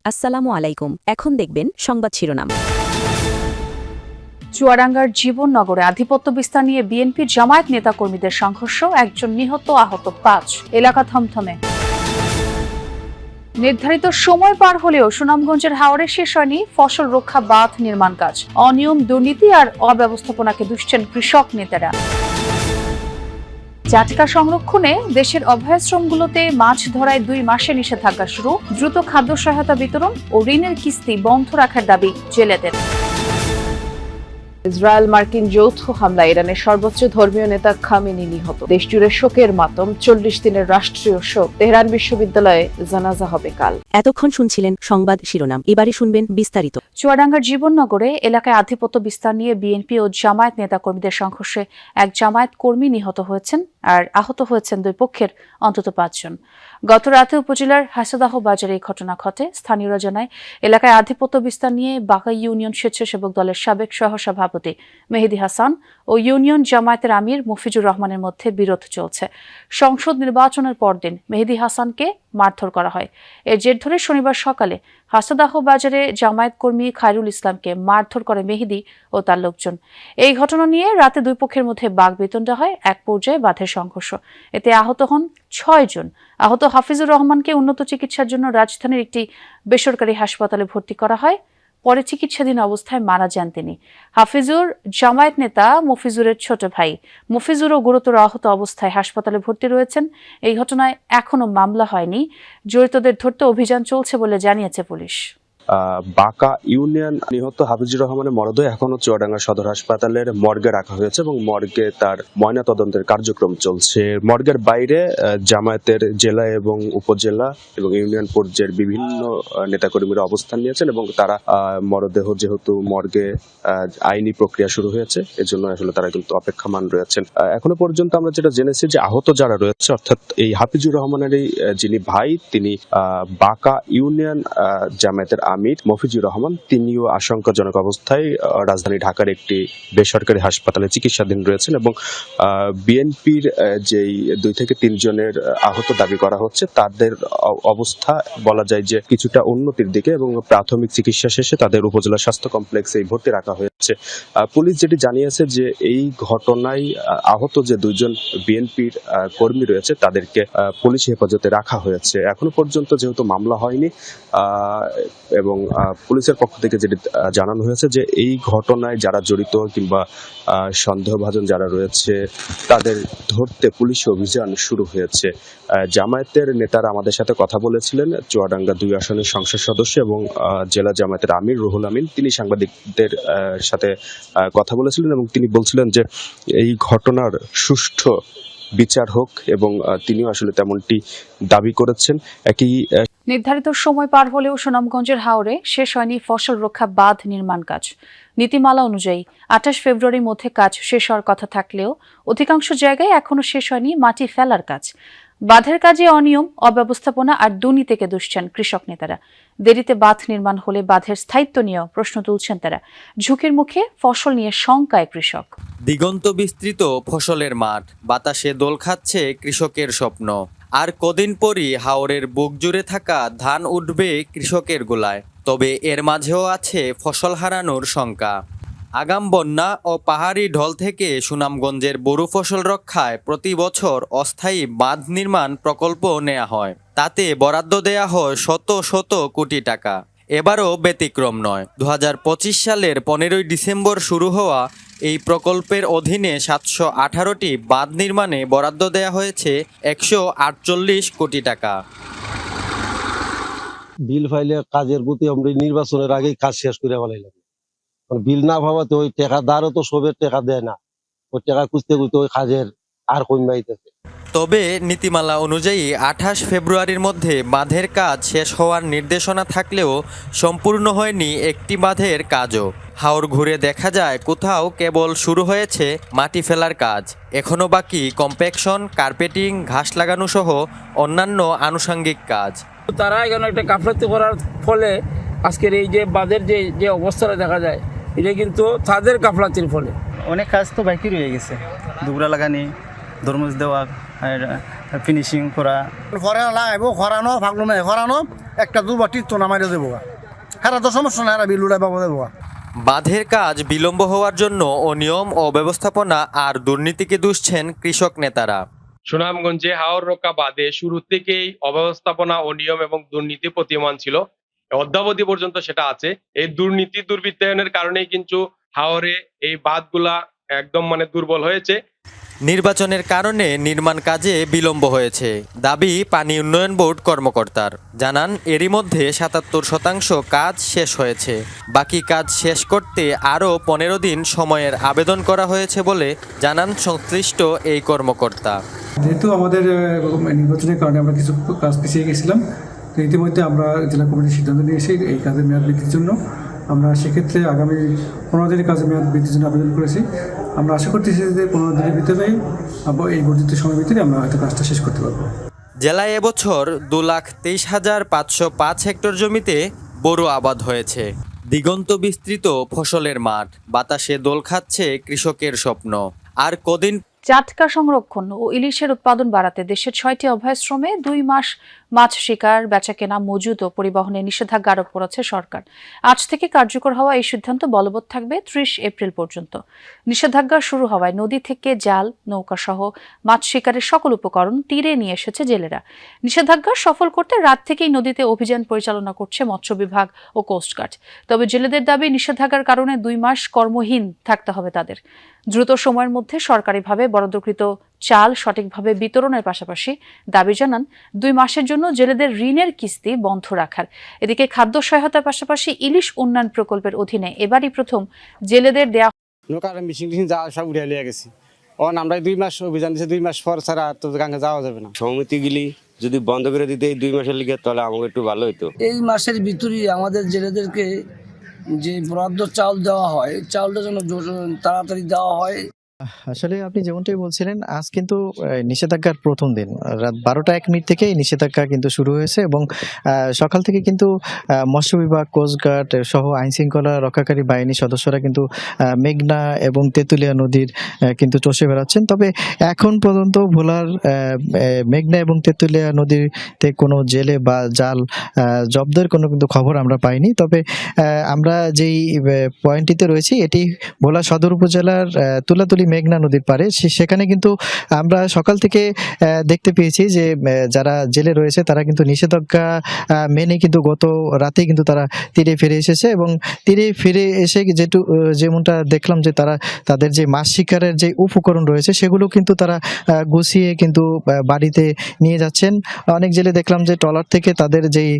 আসসালামু আলাইকুম। এখন দেখবেন সংবাদ শিরোনাম। চুয়াডাঙ্গার জীবননগরে আধিপত্য বিস্তার নিয়ে বিএনপির জামায়াত নেতাকর্মীদের সংঘর্ষ, একজন নিহত, আহত 5, এলাকা থমথমে। নির্ধারিত সময় পার হলেও সুনামগঞ্জের হাওরে শেষ হয়নি ফসল রক্ষা বাঁধ নির্মাণ কাজ। অনিয়ম, দুর্নীতি আর অব্যবস্থাপনাকে দুষছেন কৃষক নেতারা। জাটকা সংরক্ষণে দেশের অভয়াশ্রমগুলোতে মাছ ধরায় 2 মাসে নিষেধাজ্ঞা শুরু। দ্রুত খাদ্য সহায়তা বিতরণ ও ঋণের কিস্তি বন্ধ রাখার দাবি জেলেদের। ইসরায়েল মার্কিন যৌথ হামলায় ইরানের সর্বোচ্চ ধর্মীয় নেতা খামেনি নিহত। দেশজুড়ে শোকের মাতম, 40 দিনের রাষ্ট্রীয় শোক। তেহরান বিশ্ববিদ্যালয়ে জানাজা হবে কাল। এতক্ষণ শুনছিলেন সংবাদ শিরোনাম, এবারে শুনবেন বিস্তারিত। চুয়াডাঙ্গার জীবননগরে এলাকায় আধিপত্য বিস্তার নিয়ে বিএনপি ও জামায়াত নেতাকর্মীদের সংঘর্ষে এক জামায়াত কর্মী নিহত হয়েছেন আর আহত হয়েছেন 2 পক্ষের অন্তত 5 জন। গত রাতে উপজেলার হাসাদাহ বাজারে এই ঘটনা ঘটে। স্থানীয়রা জানায়, এলাকায় আধিপত্য বিস্তার নিয়ে বাঁকা ইউনিয়ন স্বেচ্ছাসেবক দলের সাবেক সহসভাপতি মেহেদী হাসান ও ইউনিয়ন জামায়াতের আমির মফিজুর রহমানের মধ্যে বিরোধ চলছে। সংসদ নির্বাচনের পরদিন মেহেদী হাসানকে মারধর করা হয়। এর জের ধরে শনিবার সকালে হাসাদাহ বাজারে জামায়াত কর্মী খায়রুল ইসলামকে মারধর করে মেহেদী ও তার লোকজন। এই ঘটনা নিয়ে রাতে 2 পক্ষের মধ্যে বাকবিতণ্ডা হয়। এক পর্যায়ে বাঁধের সংঘর্ষ, এতে আহত হন 6 জন। আহত হাফিজুর রহমানকে উন্নত চিকিৎসার জন্য রাজধানীর একটি বেসরকারি হাসপাতালে ভর্তি করা হয়। পরে চিকিৎসাধীন অবস্থায় মারা যান তিনি। হাফিজুর জামায়াত নেতা মফিজুরের ছোট ভাই। মফিজুরও গুরুতর আহত অবস্থায় হাসপাতালে ভর্তি রয়েছেন। এই ঘটনায় এখনো মামলা হয়নি। জড়িতদের ধরতে অভিযান চলছে বলে জানিয়েছে পুলিশ। বাঁকা ইউনিয়ন নিহত হাফিজুর রহমানের মরদেহ এখনো চুয়াডাঙ্গা সদর হাসপাতালের মর্গে রাখা হয়েছে এবং মর্গে তার ময়নাতদন্তের কার্যক্রম চলছে। মর্গের বাইরে জামায়াতের জেলা এবং উপজেলা এবং ইউনিয়ন পর্যায়ের বিভিন্ন নেতাকর্মীরা অবস্থান নিয়েছেন এবং তারা মরদেহ যেহেতু মর্গে আইনি প্রক্রিয়া শুরু হয়েছে, এজন্য আসলে তারা কিন্তু অপেক্ষমান রয়েছেন। এখনো পর্যন্ত আমরা যেটা জেনেছি যে আহত যারা রয়েছে, অর্থাৎ এই হাফিজুর রহমানের যিনি ভাই, তিনি বাঁকা ইউনিয়ন জামায়াতের আমির মফিজুর রহমান, তিনিও আশঙ্কাজনক অবস্থায় রাজধানী ঢাকার একটি বেসরকারি হাসপাতালে চিকিৎসাধীন রয়েছেন এবং বিএনপির যেই 2 থেকে 3 জনের আহত দাবি করা হচ্ছে, তাদের অবস্থা বলা যায় যে কিছুটা উন্নতির দিকে এবং প্রাথমিক চিকিৎসা শেষে তাদের উপজেলা স্বাস্থ্য কমপ্লেক্সে ভর্তি রাখা হয়েছে। পুলিশ যেটি জানিয়েছে যে এই ঘটনায় আহত যে 2 জন বিএনপির কর্মী রয়েছে, তাদেরকে পুলিশ হেফাজতে রাখা হয়েছে। এখনো পর্যন্ত যেহেতু মামলা হয়নি এবং পুলিশের পক্ষ থেকে যেটি জানানো হয়েছে যে এই ঘটনায় যারা জড়িত কিংবা সন্দেহভাজন যারা রয়েছে, তাদের ধরতে পুলিশ অভিযান শুরু হয়েছে। জামায়াতের নেতারা আমাদের সাথে কথা বলেছিলেন। চুয়াডাঙ্গা 2 আসনের সংসদ সদস্য এবং জেলা জামায়াতের আমির রুহুল আমিন, তিনি সাংবাদিকদের সাথে কথা বলেছিলেন এবং তিনি বলছিলেন যে এই ঘটনার সুষ্ঠু বিচার হোক এবং তিনিও আসলে তেমনটি দাবি করেছেন। নির্ধারিত সময় পার হলেও সুনামগঞ্জের হাওরে শেষ হয়নি ফসল রক্ষা বাঁধ নির্মাণ কাজ। নীতিমালা অনুযায়ী 28 ফেব্রুয়ারির মধ্যে কাজ শেষ হওয়ার কথা থাকলেও অধিকাংশ জায়গায় এখনো শেষ হয়নি মাটি ফেলার কাজ। বাঁধের কাজে অনিয়ম, অব্যবস্থাপনা আর দুর্নীতিকে দুষছেন কৃষক নেতারা। দেরিতে বাঁধ নির্মাণ হলে বাঁধের স্থায়িত্ব নিয়েও প্রশ্ন তুলছেন তারা। ঝুঁকির মুখে ফসল নিয়ে শঙ্কায় কৃষক। দিগন্ত বিস্তৃত ফসলের মাঠ, বাতাসে দোল খাচ্ছে কৃষকের স্বপ্ন। আর কদিন পরই হাওরের বুক জুড়ে থাকা ধান উঠবে কৃষকের গোলায়। তবে এর মাঝেও আছে ফসল হারানোর শঙ্কা। আগাম বন্যা ও পাহাড়ি ঢল থেকে সুনামগঞ্জের বোরো ফসল রক্ষায় প্রতি বছর অস্থায়ী বাঁধ নির্মাণ প্রকল্প নেওয়া হয়। তাতে বরাদ্দ দেয়া হয় শত শত কোটি টাকা। এবারও ব্যতিক্রম নয়। 2025 সালের 15 ডিসেম্বর শুরু হওয়া এই প্রকল্পের অধীনে 718টি বাঁধ নির্মাণে বরাদ্দ দেয়া হয়েছে 148 কোটি টাকা। বিল ফাইলে কাজের প্রতি আমরা নির্বাচনের আগেই কাজ শেষ করে ফেলাইলাম। বিল না ভাবাতে ওই টাকাদারও তো সবের টাকা দেয় না, ওই টাকা খুঁজতে খুঁজতে ওই কাজের আর কমাইতেছে। তবে নীতিমালা অনুযায়ী 28 ফেব্রুয়ারির মধ্যে বাঁধের কাজ শেষ হওয়ার নির্দেশনা থাকলেও সম্পূর্ণ হয়নি একটি বাঁধের কাজও। হাওর ঘুরে দেখা যায় কোথাও কেবল শুরু হয়েছে মাটি ফেলার কাজ, এখনও বাকি কম্প্যাকশন, কার্পেটিং, ঘাস লাগানো সহ অন্যান্য আনুষঙ্গিক কাজ। তারা এখানে একটা গাফলতি করার ফলে আজকের এই যে বাঁধের যে অবস্থাটা দেখা যায়, এটা কিন্তু তাদের গাফলাতির ফলে। অনেক কাজ তো বাকি রয়ে গেছে, দুবরা লাগানি, তরমুজ দেওয়া, আর ফিনিশিং করা। ঘরে লাগাইবো খরানো ফাগলুমে খরানো একটা দুবার টিকতো না মাইরে দেবো হেরা তো সমস্যা না, হেরা বিল উড়াই পাবো দেবো। বাঁধের কাজ বিলম্ব হওয়ার জন্য অনিয়ম ও ব্যবস্থাপনা আর দুর্নীতিকে দুষছেন কৃষক নেতারা। সুনামগঞ্জে হাওর রক্ষা বাঁধে শুরু থেকেই অব্যবস্থাপনা, অনিয়ম এবং দুর্নীতি প্রতীয়মান ছিল, অদ্যাবধি পর্যন্ত সেটা আছে। এই দুর্নীতি দুর্বৃত্তায়নের কারণেই কিন্তু হাওরে এই বাঁধগুলা একদম দুর্বল হয়েছে। নির্বাচনের কারণে নির্মাণ কাজে বিলম্ব হয়েছে দাবি পানি উন্নয়ন বোর্ড কর্মকর্তার। জানান এরই মধ্যে ৭৭% কাজ শেষ হয়েছে। বাকি কাজ শেষ করতে আরও ১৫ দিন সময়ের আবেদন করা হয়েছে বলে জানান সংশ্লিষ্ট এই কর্মকর্তা। যেহেতু আমাদের নির্বাচনের কারণে আমরা কিছু কাজ পিছিয়ে গেছিলাম, তো ইতিমধ্যে আমরা জেলা কমিটির সিদ্ধান্ত নিয়েছি এই কাজের মেয়াদ বৃদ্ধির জন্য। আমরা সেক্ষেত্রে আগামী ১৫ দিনের কাজের মেয়াদ বৃদ্ধির জন্য আবেদন করেছি। আমরা আশা করতেছি যে ১৫ দিনের ভিতরেই এই বর্ধিত সময়ের ভিতরে আমরা হয়তো কাজটা শেষ করতে পারবো। জেলায় এবছর ২,২৩,৫০৫ হেক্টর জমিতে বোরো আবাদ হয়েছে। দিগন্ত বিস্তৃত ফসলের মাঠ, বাতাসে দোল খাচ্ছে কৃষকের স্বপ্ন। আর কদিন জাটকা সংরক্ষণ ও ইলিশের উৎপাদন বাড়াতে দেশের ৬টি অভয়াশ্রমে ২ মাস মাছ শিকার, বেচাকেনা, মজুদ ও পরিবহনে নিষেধাজ্ঞা আরোপ করেছে সরকার। আজ থেকে কার্যকর হওয়া এই সিদ্ধান্ত বলবৎ থাকবে ৩০ এপ্রিল পর্যন্ত। নিষেধাজ্ঞা শুরু হওয়ায় নদী থেকে জাল, নৌকা সহ মাছ শিকারের সকল উপকরণ তীরে নিয়ে এসেছে জেলেরা। নিষেধাজ্ঞা সফল করতে রাত থেকেই নদীতে অভিযান পরিচালনা করছে মৎস্য বিভাগ ও কোস্টগার্ড। তবে জেলেদের দাবি নিষেধাজ্ঞার কারণে ২ মাস কর্মহীন থাকতে হবে তাদের। দ্রুত সময়ের মধ্যে সরকারিভাবে বরাদ্দকৃত চাল সঠিকভাবে বিতরণের পাশাপাশি দাবি জানান ২ মাসের জন্য জেলেদের ঋণের কিস্তি বন্ধ রাখার। এদিকে খাদ্য সহায়তার পাশাপাশি ইলিশ উন্নয়ন প্রকল্পের অধীনে এবারই প্রথম জেলেদের দেয়া নৌকার মেশিন যা সব উঠে লিয়ে গেছি। আমরা ২ মাস অভিযান দিয়েছি, 2 মাস পর ছাড়া তো গাঙ্গে যাওয়া যাবে না। সমিতিগুলি যদি বন্ধ করে দিতে এই ২ মাসের লিগে, তাহলে আমাকে একটু ভালো হতো। এই মাসের ভিতরেই আমাদের জেলেদেরকে যে বরাদ্দ চাউল দেওয়া হয়, চাউলটা যেন তাড়াতাড়ি দেওয়া হয়। আসলে আপনি যেমনটাই বলছিলেন, আজ কিন্তু নিষেধাজ্ঞার প্রথম দিন। রাত ১২টা ১ মিনিট থেকে নিষেধাজ্ঞা কিন্তু শুরু হয়েছে এবং সকাল থেকে কিন্তু মৎস্য বিভাগ, কোস্টগার্ড সহ আইন শৃঙ্খলা রক্ষাকারী বাহিনীর সদস্যরা কিন্তু মেঘনা এবং তেঁতুলিয়া নদীর কিন্তু চষে বেড়াচ্ছেন। তবে এখন পর্যন্ত ভোলার মেঘনা এবং তেঁতুলিয়া নদীতে কোনো জেলে বা জাল জব্দের কোনো কিন্তু খবর আমরা পাইনি। তবে আমরা যেই পয়েন্টটিতে রয়েছি, এটি ভোলা সদর উপজেলার তুলাতুলি মেঘনা নদীর পারে। সেখানে কিন্তু আমরা সকাল থেকে দেখতে পেয়েছি যে যারা জেলে রয়েছে তারা কিন্তু নিষেধাজ্ঞা মেনে কিন্তু গত রাতে কিন্তু তারা তীরে ফিরে এসেছে এবং তীরে ফিরে এসে যেমনটা দেখলাম যে তারা তাদের যে মাছ শিকারের যে উপকরণ রয়েছে সেগুলো কিন্তু তারা গুছিয়ে কিন্তু বাড়িতে নিয়ে যাচ্ছেন। অনেক জেলে দেখলাম যে ট্রলার থেকে তাদের যেই